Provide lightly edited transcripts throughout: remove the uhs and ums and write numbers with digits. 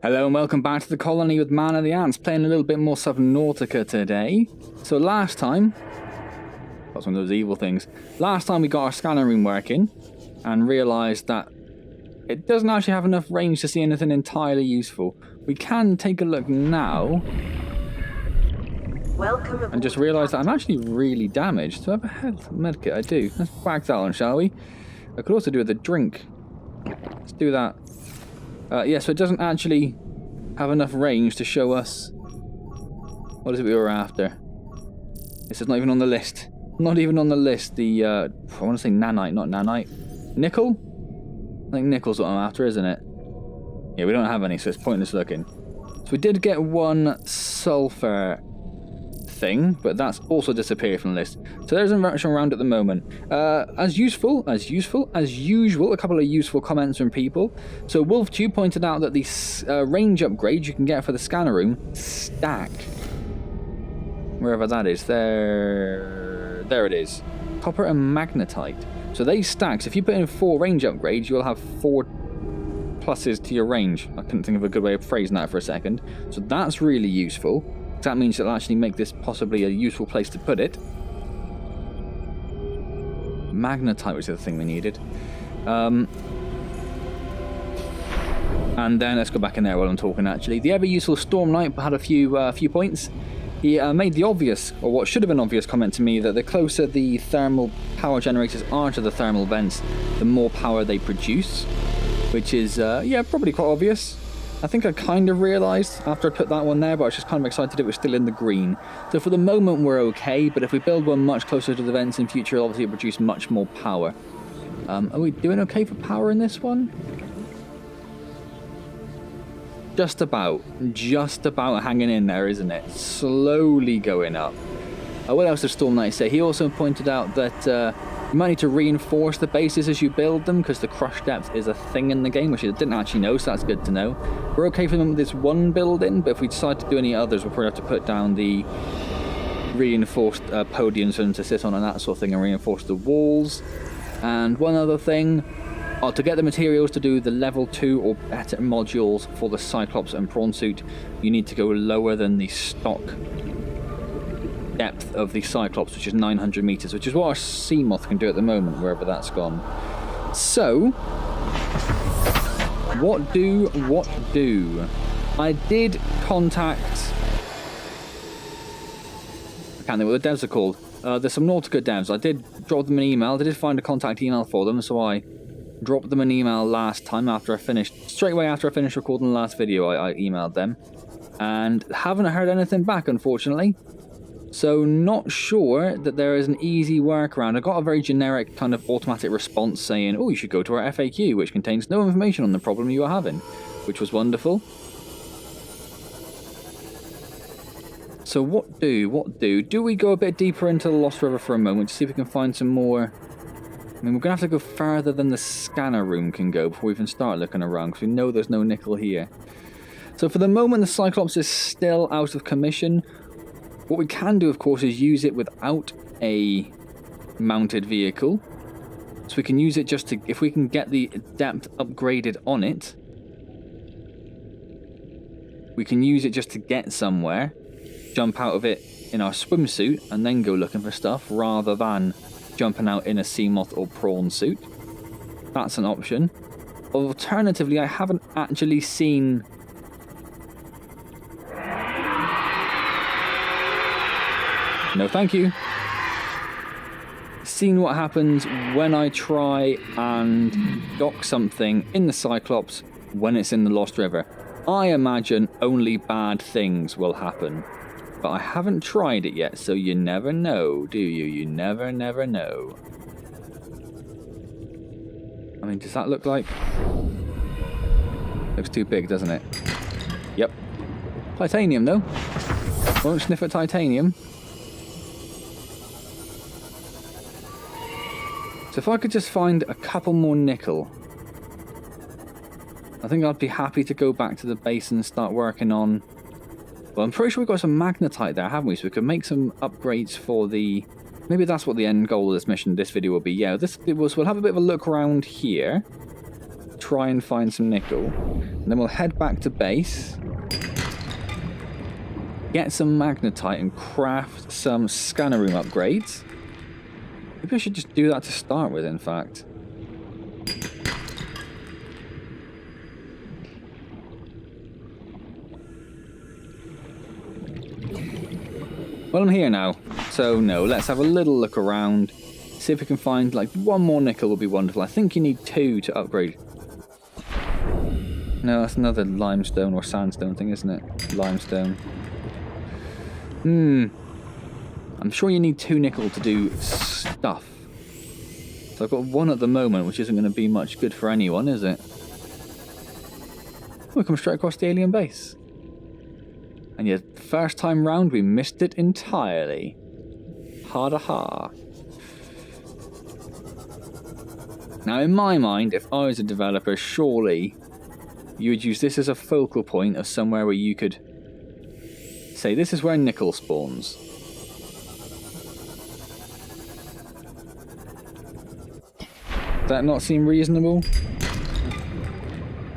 Hello and welcome back to the colony with Man and the Antz, playing a little bit more Subnautica today. So last time, that's one of those evil things, last time we got our scanner room working and realised that it doesn't actually have enough range to see anything entirely useful. We can take a look now and just realise that I'm actually really damaged. So I have a health medkit, I do. Let's whack that on, shall we? I could also do with a drink. Let's do that. Yeah, so it doesn't actually have enough range to show us what is it we were after. This is not even on the list. Not even on the list. The I want to say nanite, not nanite. Nickel? I think nickel's what I'm after, isn't it? Yeah, we don't have any, so it's pointless looking. So we did get one sulfur thing, but that's also disappeared from the list. So there's an interaction around at the moment. As usual, a couple of useful comments from people. So WolfTube pointed out that the range upgrade you can get for the scanner room stack. Wherever that is, there it is. Copper and magnetite. So they stack. So if you put in 4 range upgrades, you'll have 4 pluses to your range. I couldn't think of a good way of phrasing that for a second. So that's really useful. That means it'll actually make this possibly a useful place to put it. Magnetite was the other thing we needed. And then let's go back in there while I'm talking actually. The ever useful Storm Knight had a few points. He made the obvious, or what should have been obvious comment to me, that the closer the thermal power generators are to the thermal vents, the more power they produce. Which is, yeah, probably quite obvious. I think I kind of realised after I put that one there, but I was just kind of excited it was still in the green. So for the moment we're okay, but if we build one much closer to the vents in future, obviously it'll produce much more power. Are we doing okay for power in this one? Just about hanging in there, isn't it? Slowly going up. What else did Storm Knight say? He also pointed out that you might need to reinforce the bases as you build them, because the crush depth is a thing in the game, which I didn't actually know, so that's good to know. We're okay for them with this one building, but if we decide to do any others, we'll probably have to put down the reinforced podiums for them to sit on and that sort of thing, and reinforce the walls. And one other thing, to get the materials to do the level 2 or better modules for the Cyclops and Prawn suit, you need to go lower than the stock depth of the Cyclops, which is 900 meters, which is what our Seamoth can do at the moment, wherever that's gone. So, what do? I did contact, I can't think what the devs are called, the Subnautica devs. I did drop them an email. I did find a contact email for them, so I dropped them an email last time straight away after I finished recording the last video. I emailed them and haven't heard anything back, unfortunately. So not sure that there is an easy workaround. I got a very generic kind of automatic response saying, oh, you should go to our FAQ, which contains no information on the problem you are having, which was wonderful. So what do? Do we go a bit deeper into the Lost River for a moment to see if we can find some more? I mean, we're going to have to go further than the scanner room can go before we even start looking around, because we know there's no nickel here. So for the moment, the Cyclops is still out of commission. What we can do, of course, is use it without a mounted vehicle. So we can use it just to, if we can get the depth upgraded on it, we can use it just to get somewhere, jump out of it in our swimsuit, and then go looking for stuff, rather than jumping out in a Seamoth or Prawn suit. That's an option. Alternatively, I haven't actually seen... No, thank you. Seen what happens when I try and dock something in the Cyclops when it's in the Lost River. I imagine only bad things will happen. But I haven't tried it yet, so you never know, do you? You never know. I mean, does that look like... Looks too big, doesn't it? Yep. Titanium, though. Won't sniff at titanium. So if I could just find a couple more nickel, I think I'd be happy to go back to the base and start working on... Well, I'm pretty sure we've got some magnetite there, haven't we? So we could make some upgrades for the... Maybe that's what the end goal of this mission, this video will be. Yeah, we'll have a bit of a look around here. try and find some nickel. And then we'll head back to base. Get some magnetite and craft some scanner room upgrades. Maybe I should just do that to start with, in fact. Well, I'm here now, so no, let's have a little look around. See if we can find, like, one more nickel would be wonderful. I think you need 2 to upgrade. No, that's another limestone or sandstone thing, isn't it? Limestone. I'm sure you need 2 nickel to do stuff. So I've got 1 at the moment, which isn't going to be much good for anyone, is it? We'll come straight across the alien base. And yet, first time round, we missed it entirely. Ha da ha. Now, in my mind, if I was a developer, surely you would use this as a focal point of somewhere where you could say, this is where nickel spawns. Does that not seem reasonable?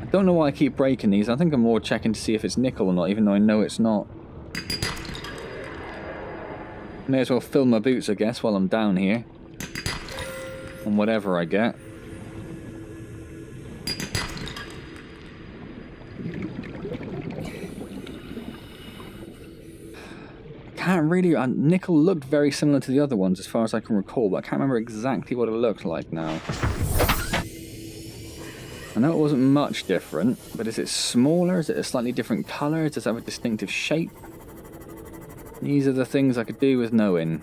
I don't know why I keep breaking these. I think I'm more checking to see if it's nickel or not, even though I know it's not. May as well fill my boots, I guess, while I'm down here. On whatever I get. Can't really... nickel looked very similar to the other ones as far as I can recall, but I can't remember exactly what it looked like now. I know it wasn't much different, but is it smaller? Is it a slightly different colour? Does it have a distinctive shape? These are the things I could do with knowing.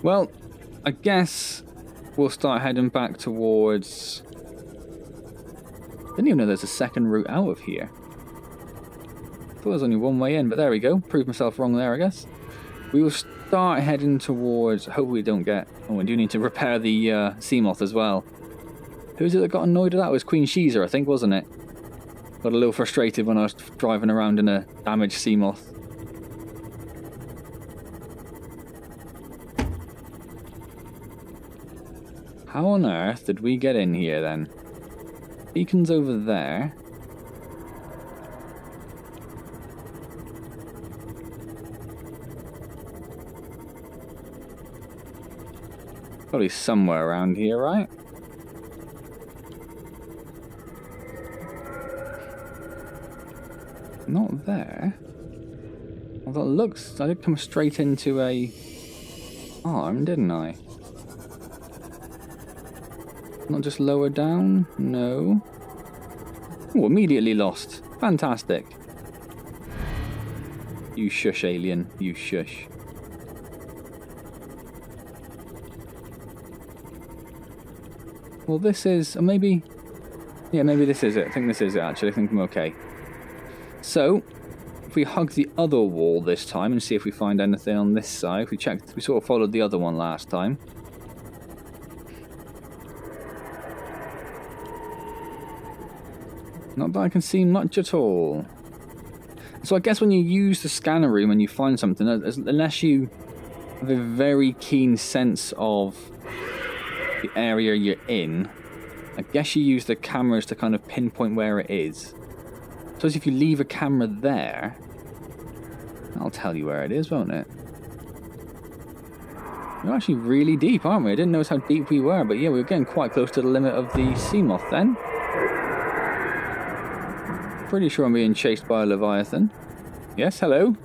Well, I guess we'll start heading back towards... Didn't even know there's a second route out of here. Thought there was only one way in, but there we go. Proved myself wrong there, I guess. We will start heading towards... Hopefully we don't get... Oh, we do need to repair the sea moth as well. Who's it that got annoyed at that? It was Queen Sheezer, I think, wasn't it? Got a little frustrated when I was driving around in a damaged sea moth. How on earth did we get in here then? Beacon's over there. Probably somewhere around here, right? Not there. Although it looks... I did come straight into a arm, didn't I? Not just lower down? No. Oh, immediately lost. Fantastic. You shush, alien. You shush. Well, this is... maybe... Yeah, maybe this is it. I think this is it, actually. I think I'm okay. So, if we hug the other wall this time and see if we find anything on this side. We checked... We sort of followed the other one last time. Not that I can see much at all. So I guess when you use the scanner room and you find something, unless you have a very keen sense of the area you're in, I guess you use the cameras to kind of pinpoint where it is. So if you leave a camera there, I'll tell you where it is, won't it? We're actually really deep, aren't we? I didn't notice how deep we were, but yeah, we were getting quite close to the limit of the sea moth then. Pretty sure I'm being chased by a Leviathan. Yes, hello.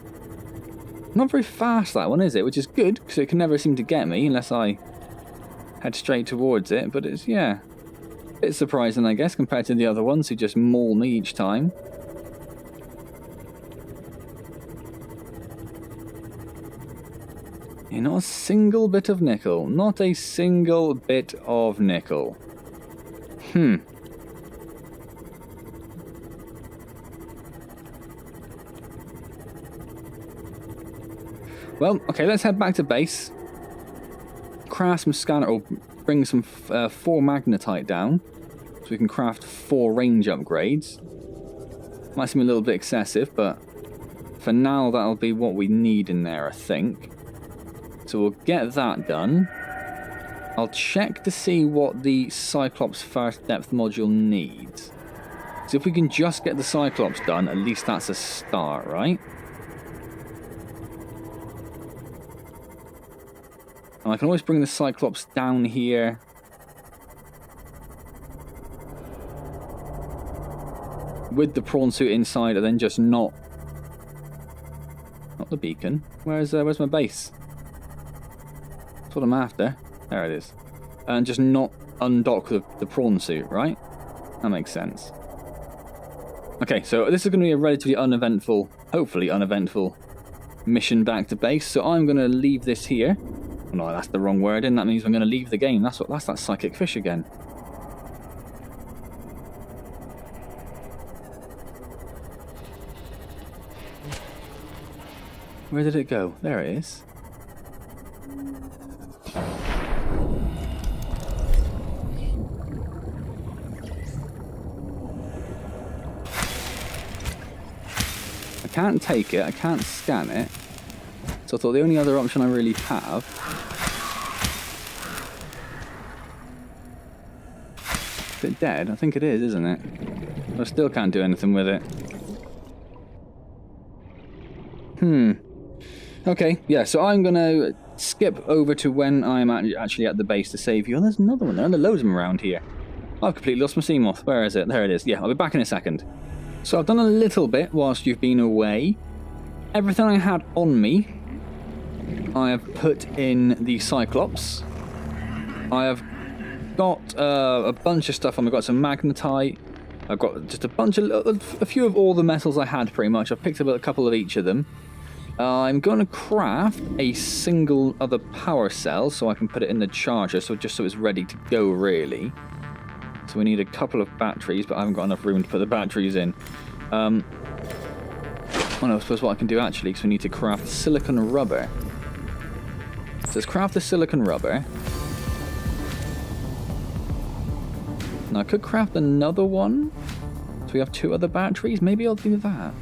Not very fast, that one, is it? Which is good, because it can never seem to get me unless I head straight towards it. But it's, yeah, a bit surprising, I guess, compared to the other ones who just maul me each time. Yeah, not a single bit of nickel. Not a single bit of nickel. Well, okay, let's head back to base. Craft some scanner, or bring some 4 magnetite down, so we can craft 4 range upgrades. Might seem a little bit excessive, but For now, that'll be what we need in there, I think. So we'll get that done. I'll check to see what the Cyclops first depth module needs. So if we can just get the Cyclops done, at least that's a start, right? And I can always bring the Cyclops down here. With the prawn suit inside, and then just not the beacon. Where's my base? That's what I'm after. There it is. And just not undock the prawn suit, right? That makes sense. Okay, so this is going to be a relatively uneventful, hopefully uneventful, mission back to base. So I'm going to leave this here. Oh, no, that's the wrong word, and that means I'm going to leave the game. That's that psychic fish again. Where did it go? There it is. I can't take it, I can't scan it. So I thought the only other option I really have is it dead? I think it is, isn't it? I still can't do anything with it. Okay, yeah, so I'm going to skip over to when I'm actually at the base to save you. Oh, there's another one there, and there are loads of them around here. I've completely lost my Seamoth. Where is it? There it is. Yeah, I'll be back in a second. So I've done a little bit whilst you've been away. Everything I had on me, I have put in the Cyclops. I have got a bunch of stuff on. I've got some magnetite. I've got just a few of all the metals I had, pretty much. I've picked up a couple of each of them. I'm going to craft a single other power cell so I can put it in the charger, so it's ready to go, really. So we need a couple of batteries, but I haven't got enough room to put the batteries in. Well, no, I suppose what I can do actually, because we need to craft silicon rubber. So let's craft the silicon rubber. Now I could craft another one. So we have 2 other batteries. Maybe I'll do that.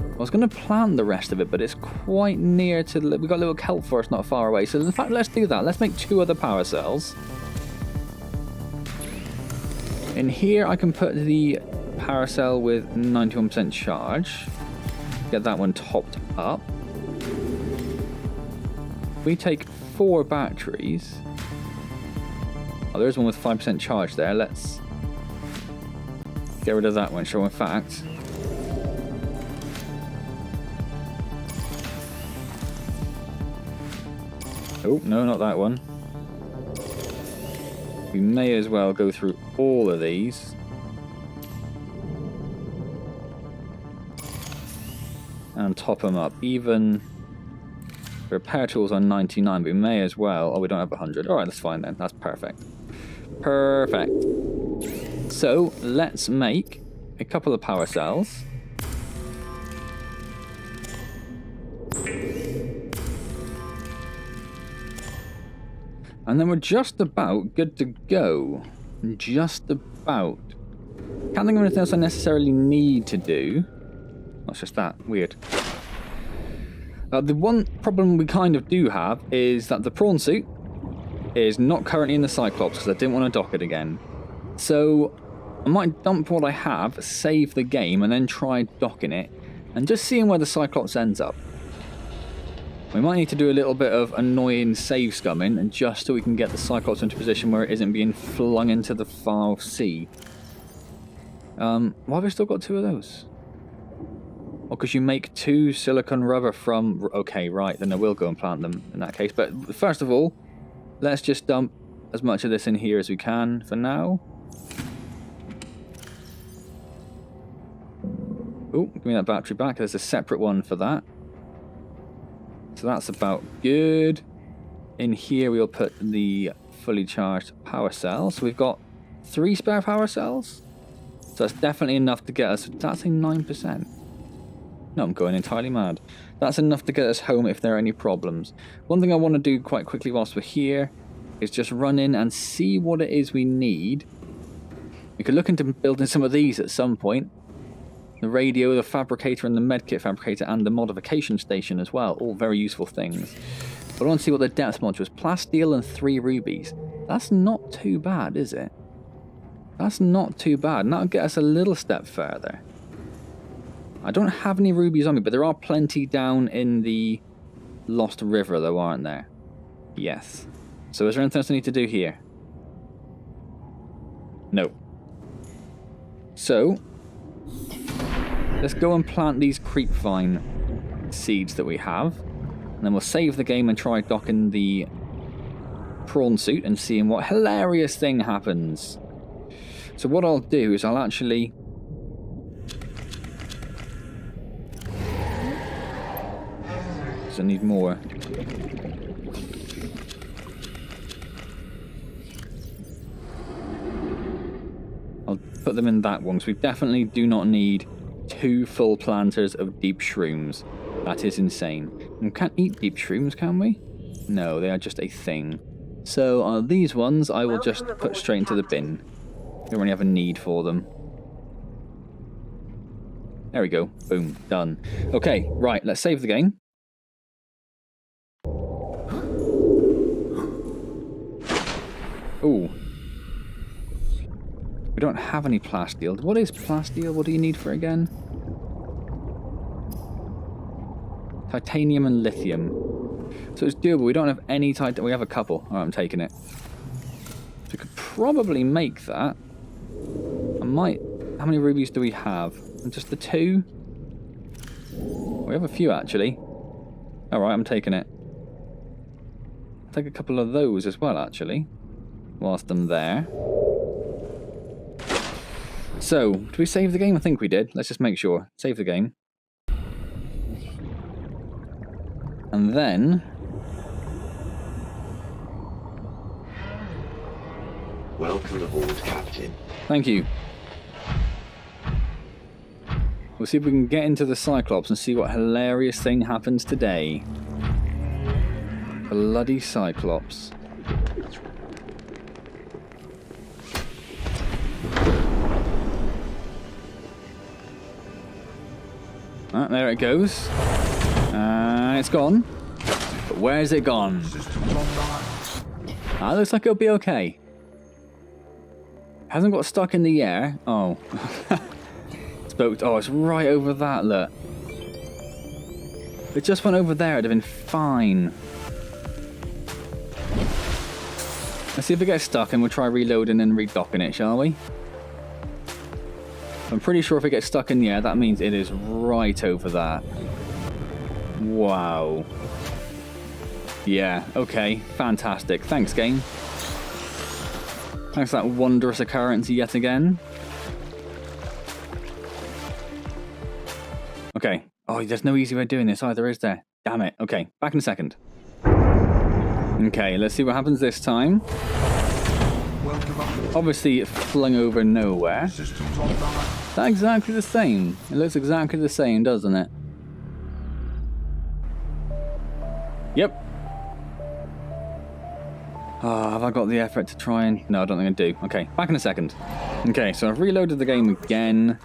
I was going to plant the rest of it, but it's quite near to... We've got a little kelp forest not far away. So in fact, let's do that. Let's make 2 other power cells. In here, I can put the power cell with 91% charge. Get that one topped up. We take 4 batteries. Oh, there's one with 5% charge there. Let's get rid of that one. So in fact... Oh, no, not that one. We may as well go through all of these. And top them up. Even repair tools are 99, but we may as well... Oh, we don't have 100. Alright, that's fine then. That's perfect. Perfect. So, let's make a couple of power cells. And then we're just about good to go. Just about. Can't think of anything else I necessarily need to do. That's just that. Weird. The one problem we kind of do have is that the prawn suit is not currently in the Cyclops because I didn't want to dock it again. So I might dump what I have, save the game, and then try docking it, and just seeing where the Cyclops ends up. We might need to do a little bit of annoying save scumming, and just so we can get the Cyclops into a position where it isn't being flung into the far sea. Why have we still got 2 of those? Oh, because you make 2 silicon rubber from... Okay, right, then I will go and plant them in that case. But first of all, let's just dump as much of this in here as we can for now. Oh, give me that battery back. There's a separate one for that. So that's about good. In here we'll put the fully charged power cell. So we've got 3 spare power cells. So that's definitely enough to get us... That's a 9%. No, I'm going entirely mad. That's enough to get us home if there are any problems. One thing I want to do quite quickly whilst we're here is just run in and see what it is we need. We could look into building some of these at some point. The radio, the fabricator, and the medkit fabricator, and the modification station as well. All very useful things. But I want to see what the depth module is. Plasteel and 3 rubies. That's not too bad, is it? That's not too bad. And that'll get us a little step further. I don't have any rubies on me, but there are plenty down in the Lost River, though, aren't there? Yes. So is there anything else I need to do here? No. So, let's go and plant these creep vine seeds that we have. And then we'll save the game and try docking the prawn suit and seeing what hilarious thing happens. So what I'll do is I'll actually... I need more. I'll put them in that one, because we definitely do not need 2 full planters of deep shrooms. That is insane. We can't eat deep shrooms, can we? No, they are just a thing. So these ones I will just put straight into the bin. We don't really have a need for them. There we go. Boom. Done. Okay, right, let's save the game. Ooh. We don't have any plasteel. What is plasteel? What do you need for it again? Titanium and lithium. So it's doable. We don't have any titanium. We have a couple. Alright, I'm taking it. So we could probably make that. I might... How many rubies do we have? Just the 2? We have a few, actually. Alright, I'm taking it. I'll take a couple of those as well, actually. Whilst I'm there. So, did we save the game? I think we did. Let's just make sure. Save the game. And then... Welcome aboard, Captain. Thank you. We'll see if we can get into the Cyclops and see what hilarious thing happens today. Bloody Cyclops. Ah, there it goes. It's gone. But where's it gone? Ah, looks like it'll be okay. Hasn't got stuck in the air. Oh. Oh, it's right over that, look. If it just went over there, it'd have been fine. Let's see if it gets stuck and we'll try reloading and redocking it, shall we? I'm pretty sure if it gets stuck in the air, that means it is right over that. Wow. Yeah, okay. Fantastic. Thanks, game. Thanks for that wondrous occurrence yet again. Okay. Oh, there's no easy way of doing this either, is there? Damn it. Okay, back in a second. Okay, let's see what happens this time. Obviously, it flung over nowhere. That's exactly the same. It looks exactly the same, doesn't it? Yep. Oh, have I got the effort to try and... No, I don't think I do. Okay, back in a second. Okay, so I've reloaded the game again.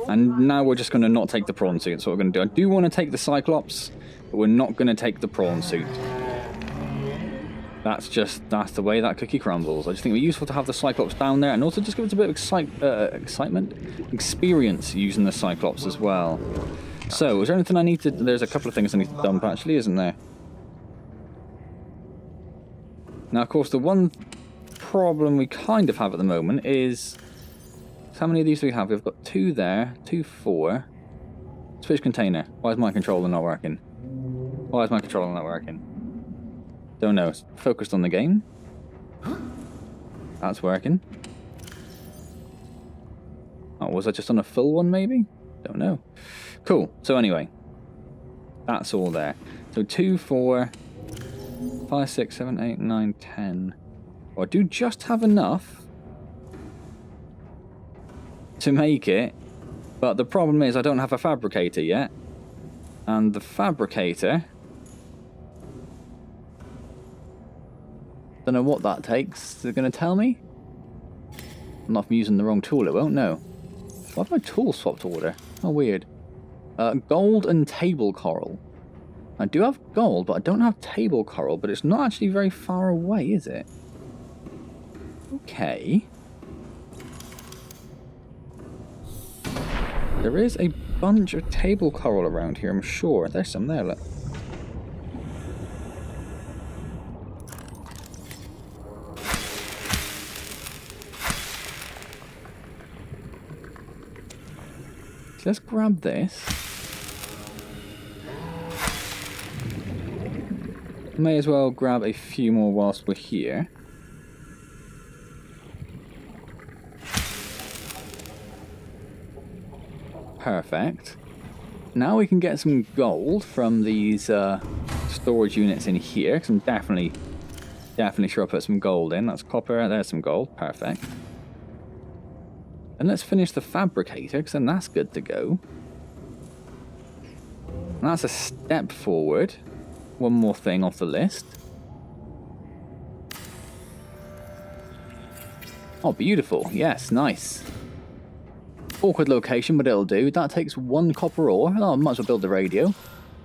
And now we're just going to not take the prawn suit. That's what we're going to do. I do want to take the Cyclops, but we're not going to take the prawn suit. That's the way that cookie crumbles. I just think it would be useful to have the Cyclops down there, and also just give us a bit of experience using the Cyclops as well. So, is there anything I need to... There's a couple of things I need to dump, actually, isn't there? Now, of course, the one problem we kind of have at the moment is... How many of these do we have? We've got 2 there, 2, 4. Switch container. Why is my controller not working? Why is my controller not working? Don't know. It's focused on the game. That's working. Oh, was I just on a full one, maybe? Don't know. Cool. So anyway, that's all there. So 2, 4, 5, 6, 7, 8, 9, 10. Oh, I do just have enough to make it, but the problem is I don't have a fabricator yet, and the fabricator, don't know what that takes. Is it going to tell me? Not if I'm using the wrong tool, it won't know. Why have my tool swapped order? How weird. Gold and table coral. I do have gold, but I don't have table coral, but it's not actually very far away, is it? Okay. There is a bunch of table coral around here, I'm sure. There's some there, look. So let's grab this. May as well grab a few more whilst we're here. Perfect. Now we can get some gold from these storage units in here, because I'm definitely sure I'll put some gold in. That's copper, there's some gold. Perfect. And let's finish the fabricator, because then that's good to go. And that's a step forward. One more thing off the list. Oh, beautiful. Yes, nice. Awkward location, but it'll do. That takes 1 copper ore. Oh, I might as well build the radio.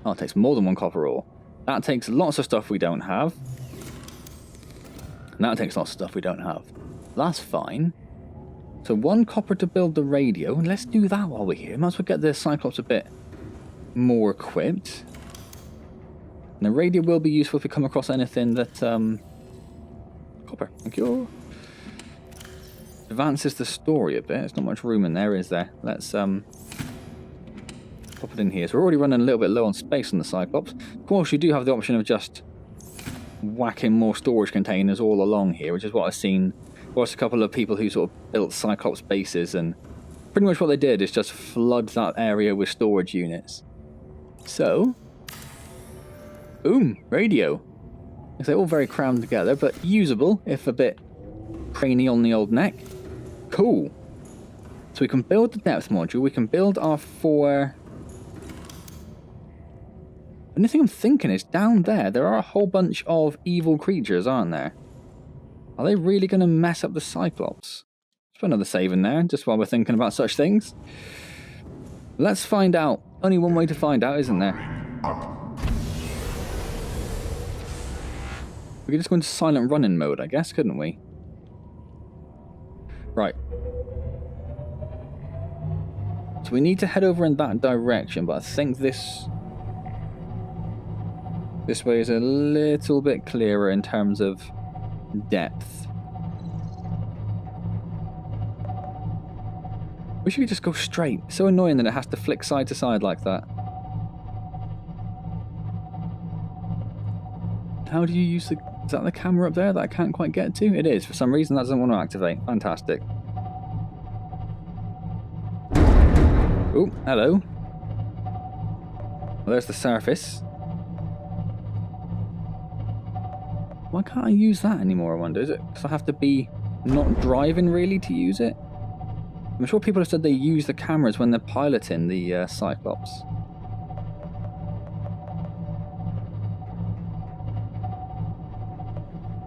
Oh, it takes more than 1 copper ore. That takes lots of stuff we don't have. And that takes lots of stuff we don't have. That's fine. So 1 copper to build the radio. And let's do that while we're here. Might as well get the Cyclops a bit more equipped. And the radio will be useful if we come across anything that... Copper. Thank you. Advances the story a bit. There's not much room in there, is there? Let's pop it in here. So we're already running a little bit low on space on the Cyclops. Of course, you do have the option of just whacking more storage containers all along here, which is what I've seen. Watched a couple of people who sort of built Cyclops bases, and pretty much what they did is just flood that area with storage units. So, boom, radio. They're all very crammed together, but usable, if a bit craney on the old neck. Cool. So we can build the depth module, we can build our 4... The only thing I'm thinking is, down there are a whole bunch of evil creatures, aren't there? Are they really going to mess up the Cyclops? Let's put another save in there, just while we're thinking about such things. Let's find out. Only one way to find out, isn't there? We could just go into silent running mode, I guess, couldn't we? Right. So we need to head over in that direction, but I think this way is a little bit clearer in terms of depth. Wish you could just go straight. It's so annoying that it has to flick side to side like that. How do you use the... Is that the camera up there that I can't quite get to? It is. For some reason that doesn't want to activate. Fantastic. Oh, hello. Well, there's the surface. Why can't I use that anymore, I wonder? Is it because I have to be not driving really to use it? I'm sure people have said they use the cameras when they're piloting the Cyclops.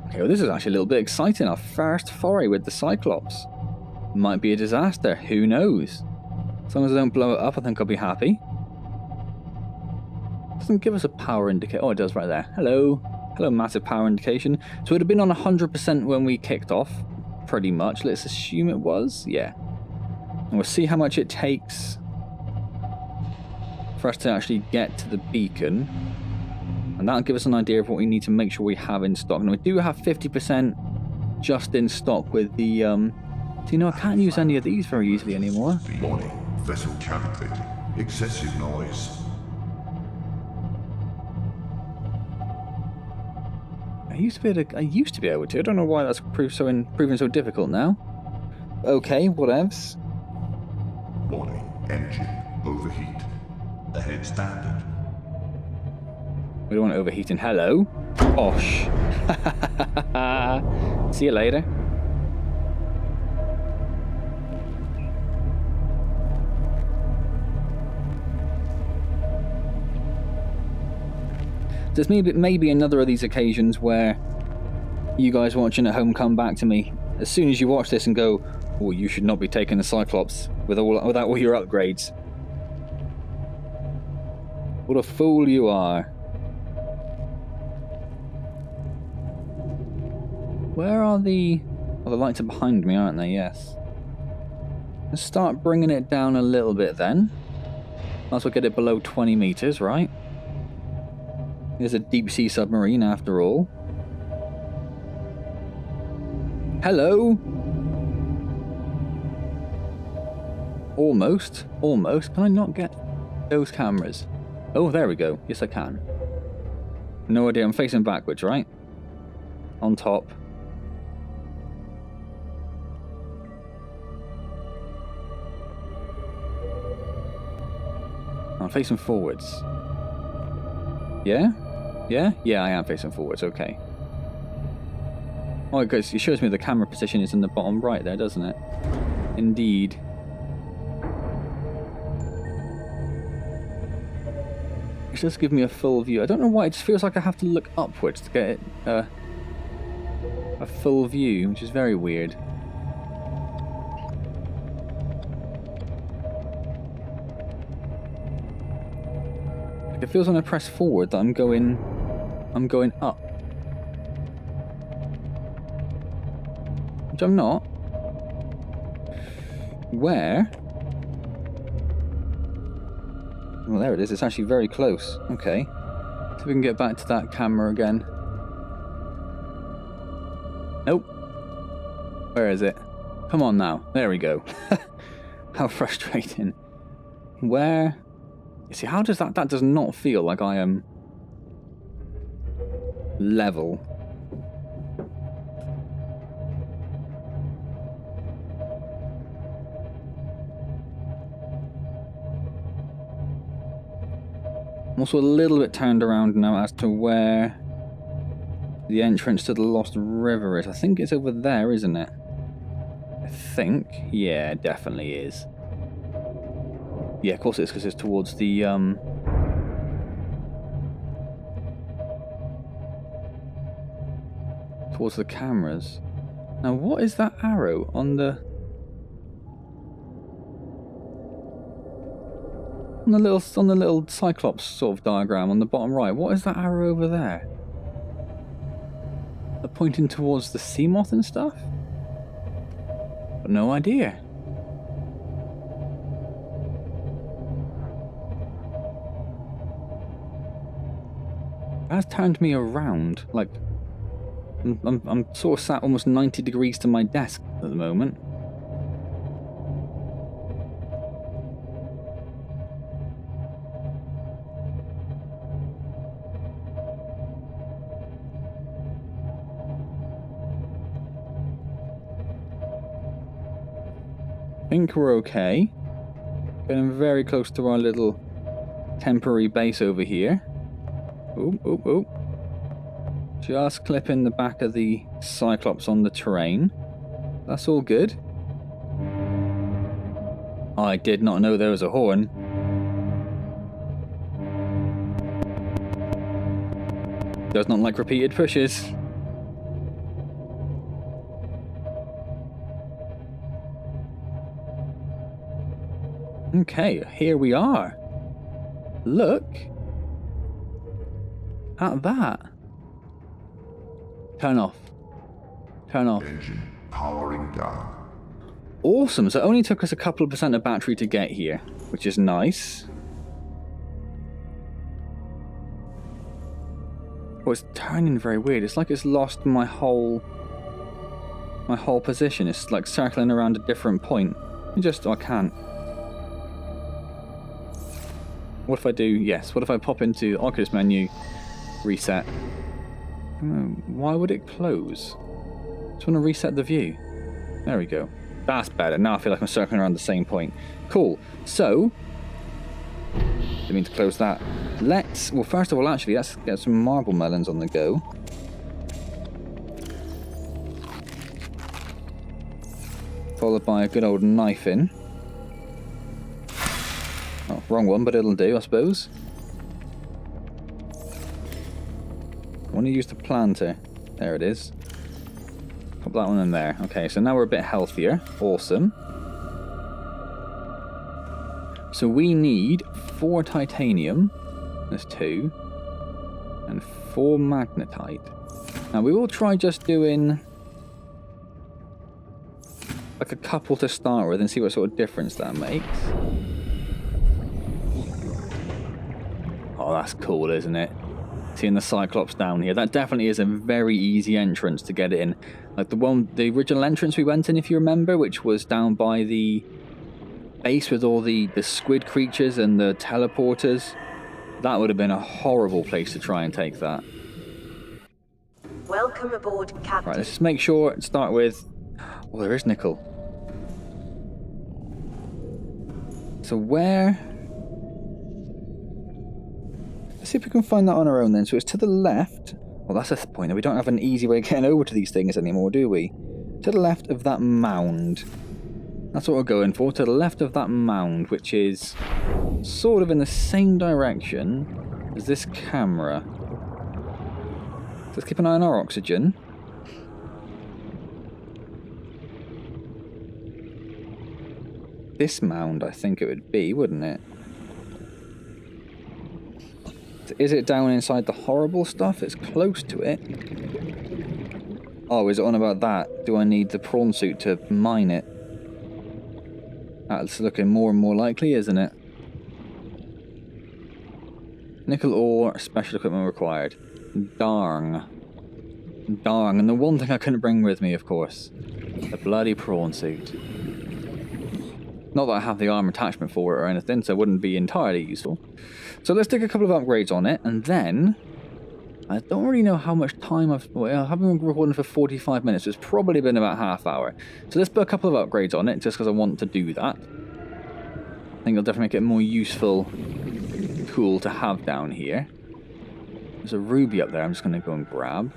Okay, well, this is actually a little bit exciting. Our first foray with the Cyclops. Might be a disaster, who knows? As long as I don't blow it up, I think I'll be happy. Doesn't give us a power indicator. Oh, it does right there. Hello. Hello, massive power indication. So it would have been on 100% when we kicked off, pretty much. Let's assume it was. Yeah. And we'll see how much it takes for us to actually get to the beacon. And that'll give us an idea of what we need to make sure we have in stock. And we do have 50% just in stock with the... So, you know, I can't use any of these very easily anymore. Warning, vessel counterfeit. Excessive noise. I used to be able to. I don't know why that's proving so difficult now. Okay, whatevs. Warning, engine overheat. Ahead standard. We don't want it overheating. Hello. Osh. See you later. There's maybe another of these occasions where you guys watching at home come back to me as soon as you watch this and go, oh, you should not be taking the Cyclops without all your upgrades. What a fool you are. Where are the... Oh, the lights are behind me, aren't they? Yes. Let's start bringing it down a little bit then. Might as well get it below 20 meters, right? There's a deep sea submarine after all. Hello? Almost. Almost. Can I not get those cameras? Oh, there we go. Yes, I can. No idea. I'm facing backwards, right? On top. I'm facing forwards. Yeah? Yeah? Yeah, I am facing forwards. Okay. Oh, because it shows me the camera position is in the bottom right there, doesn't it? Indeed. It does give me a full view. I don't know why, it just feels like I have to look upwards to get it, a full view, which is very weird. Like it feels when I press forward that I'm going up. Which I'm not. Where? Well, there it is. It's actually very close. Okay. So we can get back to that camera again. Nope. Where is it? Come on now. There we go. How frustrating. Where? You see, how does that... That does not feel like I am... level. I'm also a little bit turned around now as to where the entrance to the Lost River is. I think it's over there, isn't it? I think. Yeah, it definitely is. Yeah, of course it is, because it's towards the, towards the cameras. Now, what is that arrow on the... On the little Cyclops sort of diagram on the bottom right, what is that arrow over there? They're pointing towards the sea moth and stuff? But no idea. That's turned me around. Like, I'm sort of sat almost 90 degrees to my desk at the moment. I think we're okay. Getting very close to our little temporary base over here. Oop, oop, oop. Just clipping the back of the Cyclops on the terrain. That's all good. I did not know there was a horn. Does not like repeated pushes. Okay, here we are. Look at that. Turn off. Turn off. Engine powering down. Awesome. So it only took us a couple of percent of battery to get here, which is nice. Oh, it's turning very weird. It's like it's lost my whole position. It's like circling around a different point. I can't. What if I do, yes, what if I pop into Oculus menu, reset? Why would it close? Just want to reset the view. There we go. That's better. Now I feel like I'm circling around the same point. Cool. So, didn't mean to close that. Well, first of all, actually, let's get some marble melons on the go. Followed by a good old knife in. Oh, wrong one, but it'll do, I suppose. I want to use the planter. There it is. Pop that one in there. Okay, so now we're a bit healthier. Awesome. So we need 4 titanium There's 2. And 4 magnetite. Now we will try just doing like a couple to start with and see what sort of difference that makes. Oh, that's cool, isn't it? Seeing the Cyclops down here. That definitely is a very easy entrance to get in. Like the original entrance we went in, if you remember, which was down by the base with all the squid creatures and the teleporters. That would have been a horrible place to try and take that. Welcome aboard, Captain. Right, let's just make sure, start with... Oh, there is nickel. So where... Let's see if we can find that on our own then. So it's to the left. Well, that's the point. We don't have an easy way of getting over to these things anymore, do we? To the left of that mound. That's what we're going for. To the left of that mound, which is sort of in the same direction as this camera. Let's keep an eye on our oxygen. This mound, I think it would be, wouldn't it? Is it down inside the horrible stuff? It's close to it. Oh, is it on about that? Do I need the prawn suit to mine it? That's looking more and more likely, isn't it? Nickel ore, special equipment required. Darn. Darn. And the one thing I couldn't bring with me, of course. The bloody prawn suit. Not that I have the arm attachment for it or anything, so it wouldn't be entirely useful. So let's take a couple of upgrades on it, and then... I don't really know how much time I've been recording for 45 minutes, so it's probably been about half hour. So let's put a couple of upgrades on it, just because I want to do that. I think it'll definitely make it a more useful tool to have down here. There's a ruby up there I'm just going to go and grab.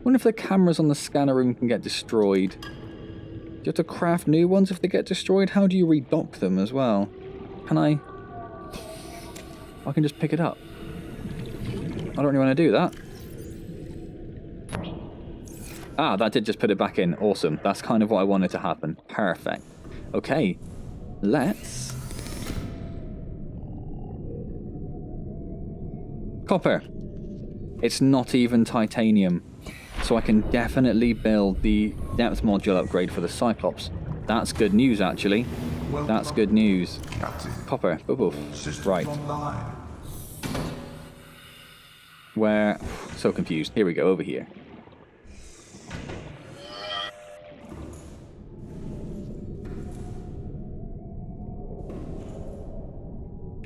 Wonder if the cameras on the scanner room can get destroyed. Do you have to craft new ones if they get destroyed? How do you redock them as well? Can I can just pick it up. I don't really want to do that. Ah, that did just put it back in. Awesome. That's kind of what I wanted to happen. Perfect. Okay. Let's... Copper. It's not even titanium. So I can definitely build the depth module upgrade for the Cyclops. That's good news, actually. That's good news. Captain. Copper. Boof. Systems Right. online. Where... So confused. Here we go, over here.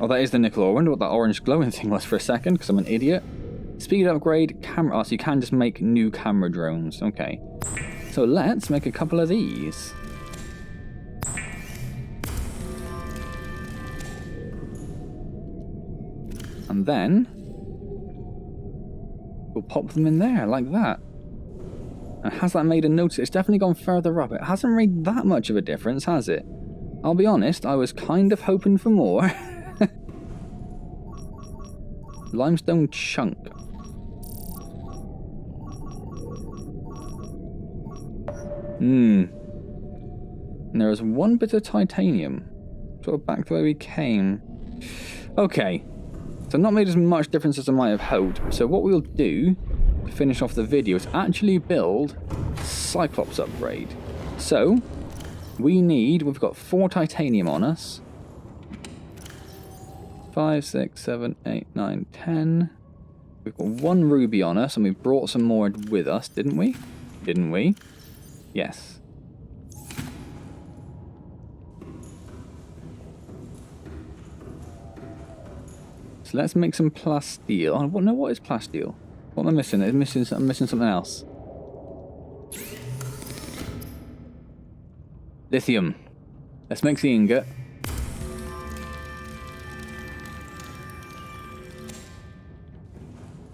Oh, that is the nickel ore. I wonder what that orange glowing thing was for a second, because I'm an idiot. Speed upgrade, camera... Oh, so you can just make new camera drones. Okay. So let's make a couple of these. And then... we'll pop them in there, like that. And has that made a notice? It's definitely gone further up. It hasn't made that much of a difference, has it? I'll be honest, I was kind of hoping for more. Limestone chunk. And there was one bit of titanium. Sort of back to where we came. Okay. So not made as much difference as I might have hoped. So what we'll do to finish off the video is actually build Cyclops upgrade. So we've got 4 titanium on us. 5, 6, 7, 8, 9, 10. We've got 1 ruby on us, and we brought some more with us, didn't we? Didn't we? Yes. So let's make some plasteel. Oh, no, what is plasteel? What am I missing? I'm missing something else. Lithium. Let's make the ingot.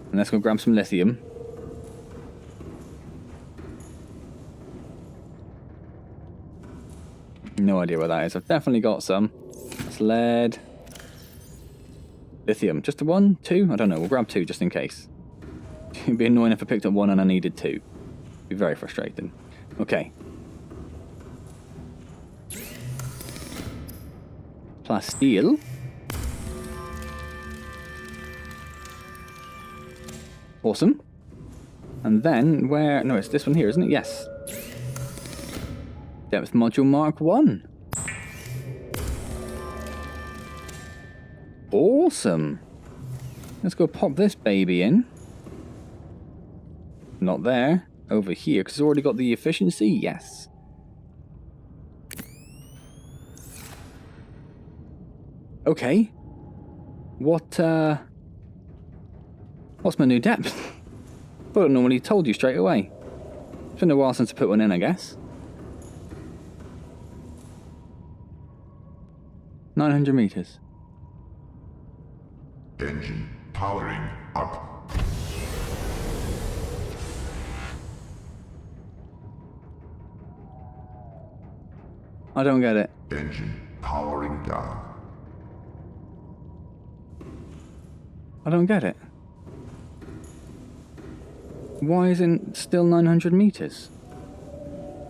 And let's go grab some lithium. No idea what that is. I've definitely got some. That's lead. Lithium. Just the 1? 2? I don't know. We'll grab 2 just in case. It'd be annoying if I picked up 1 and I needed 2. It'd be very frustrating. Okay. Plasteel. Awesome. And then where... No, it's this one here, isn't it? Yes. Depth module Mark 1. Awesome. Let's go pop this baby in. Not there. Over here, because it's already got the efficiency. Yes. Okay. What's my new depth? But I normally told you straight away. It's been a while since I put one in, I guess. 900 meters. Engine powering up. I don't get it. Engine powering down. I don't get it. Why isn't it still 900 meters?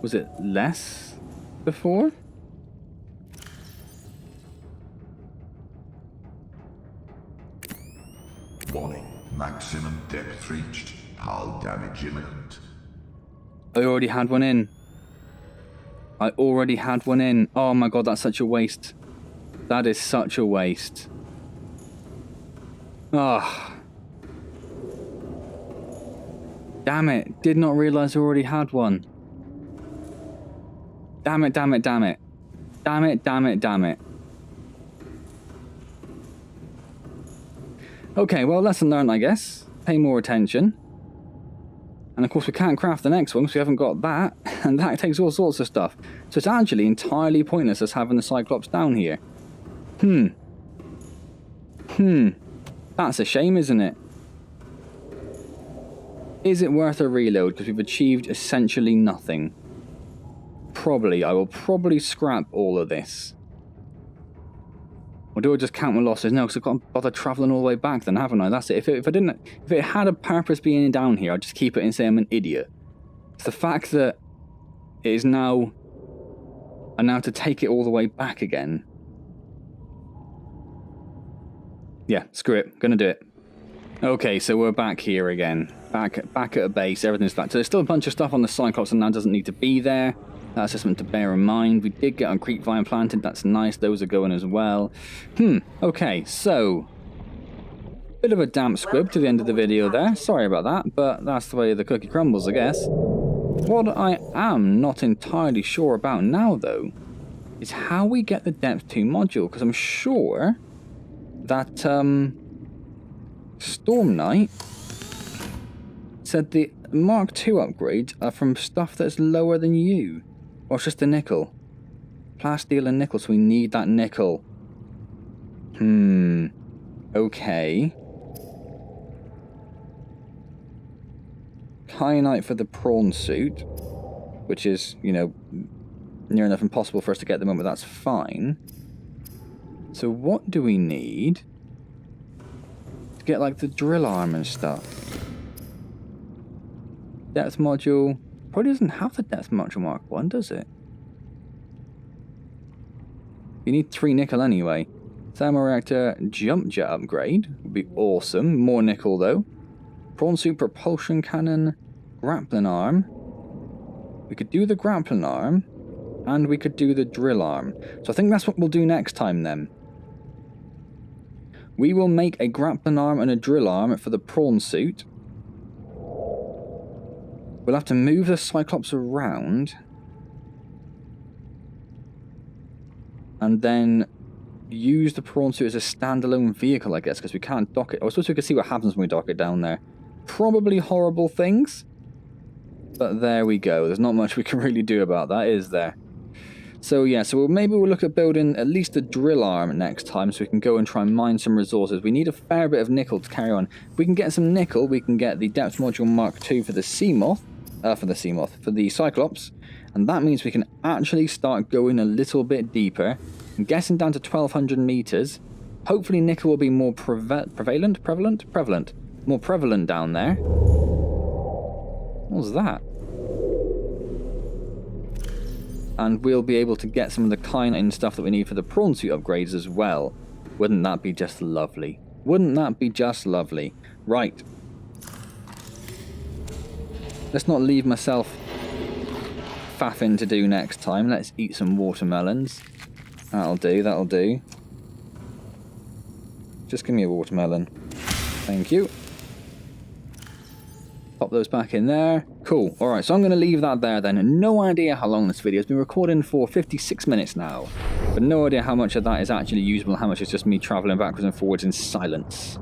Was it less before? Warning. Maximum depth reached. Hull damage imminent. I already had one in. I already had one in. Oh my god, that's such a waste. That is such a waste. Ah. Damn it. Did not realise I already had one. Damn it, damn it, damn it. Damn it, damn it, damn it. Okay, well, lesson learned, I guess. Pay more attention. And of course we can't craft the next one because we haven't got that. And that takes all sorts of stuff. So it's actually entirely pointless us having the Cyclops down here. That's a shame, isn't it? Is it worth a reload because we've achieved essentially nothing? Probably. I will probably scrap all of this. Or do I just count my losses? No, because I've got to bother travelling all the way back then, haven't I? That's it. If it had a purpose being down here, I'd just keep it and say I'm an idiot. It's the fact that it is now... I now have to take it all the way back again. Yeah, screw it. Gonna do it. Okay, so we're back here again. Back at a base, everything's back. So there's still a bunch of stuff on the Cyclops and now doesn't need to be there. That's just something to bear in mind. We did get on creep vine planted, that's nice, those are going as well. Okay, so... Bit of a damp squib to the end of the video there, sorry about that, but that's the way the cookie crumbles, I guess. What I am not entirely sure about now, though, is how we get the Depth 2 module, because I'm sure that, Storm Knight said the Mark II upgrades are from stuff that's lower than you. Or it's just a nickel. Plasteel and nickel, so we need that nickel. Okay. Kyanite for the prawn suit, which is, you know, near enough impossible for us to get at the moment, but that's fine. So what do we need to get, like, the drill arm and stuff? Depth module probably doesn't have the depth module Mark 1, does it? You need 3 nickel anyway. Thermoreactor jump jet upgrade would be awesome. More nickel though. Prawn suit propulsion cannon, grappling arm. We could do the grappling arm, and we could do the drill arm. So I think that's what we'll do next time then. We will make a grappling arm and a drill arm for the prawn suit. We'll have to move the Cyclops around. And then use the prawn suit as a standalone vehicle, I guess, because we can't dock it. I suppose we could see what happens when we dock it down there. Probably horrible things. But there we go. There's not much we can really do about that, is there? So yeah, so maybe we'll look at building at least a drill arm next time so we can go and try and mine some resources. We need a fair bit of nickel to carry on. If we can get some nickel, we can get the Depth Module Mark II for the for the Cyclops. And that means we can actually start going a little bit deeper. I'm guessing down to 1200 meters. Hopefully nickel will be more prevalent? More prevalent down there. What was that? And we'll be able to get some of the kyanite and stuff that we need for the prawn suit upgrades as well. Wouldn't that be just lovely? Wouldn't that be just lovely? Right. Let's not leave myself faffing to do next time. Let's eat some watermelons. That'll do, that'll do. Just give me a watermelon. Thank you. Pop those back in there. Cool. Alright, so I'm going to leave that there then. No idea how long this video has been recording for, 56 minutes now. But no idea how much of that is actually usable, how much is just me travelling backwards and forwards in silence.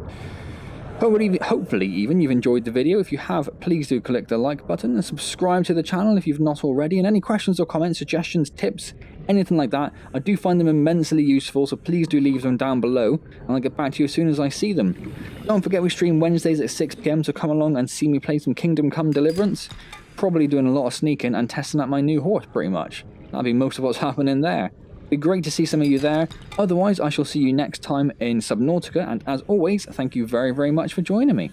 Hopefully even you've enjoyed the video. If you have, please do click the like button and subscribe to the channel if you've not already. And any questions or comments, suggestions, tips, anything like that, I do find them immensely useful, so please do leave them down below and I'll get back to you as soon as I see them. Don't forget we stream Wednesdays at 6 PM, so come along and see me play some Kingdom Come Deliverance. Probably doing a lot of sneaking and testing out my new horse pretty much. That'll be most of what's happening there. Be great to see some of you there. Otherwise, I shall see you next time in Subnautica, and as always, thank you very, very much for joining me.